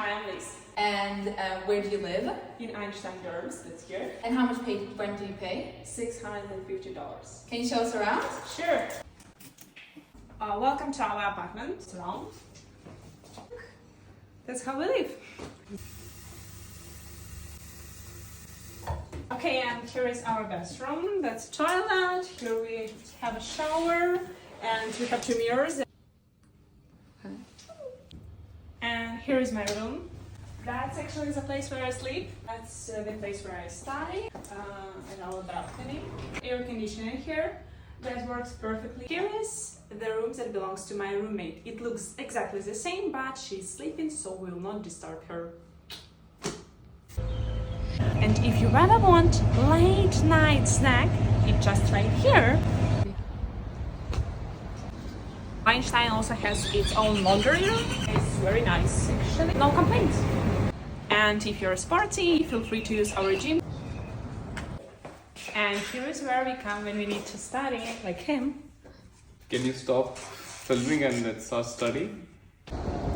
Hi, I'm Liz. And where do you live? In Einstein dorms, that's here. And how much rent do you pay? $650. Can you show us around? Sure. Welcome to our apartment. It's around. That's how we live. Okay, and here is our bathroom. That's toilet. Here we have a shower, and we have 2 mirrors. And here is my room. That's actually the place where I sleep. That's the place where I study. And our balcony. Air conditioning here. That works perfectly. Here is the room that belongs to my roommate. It looks exactly the same, but she's sleeping, so we will not disturb her. And if you rather want late night snack, it's just right here. Einstein also has its own laundry room. It's very nice, actually. No complaints. And if you're sporty, feel free to use our gym. And here is where we come when we need to study, like him. Can you stop filming and let's start studying?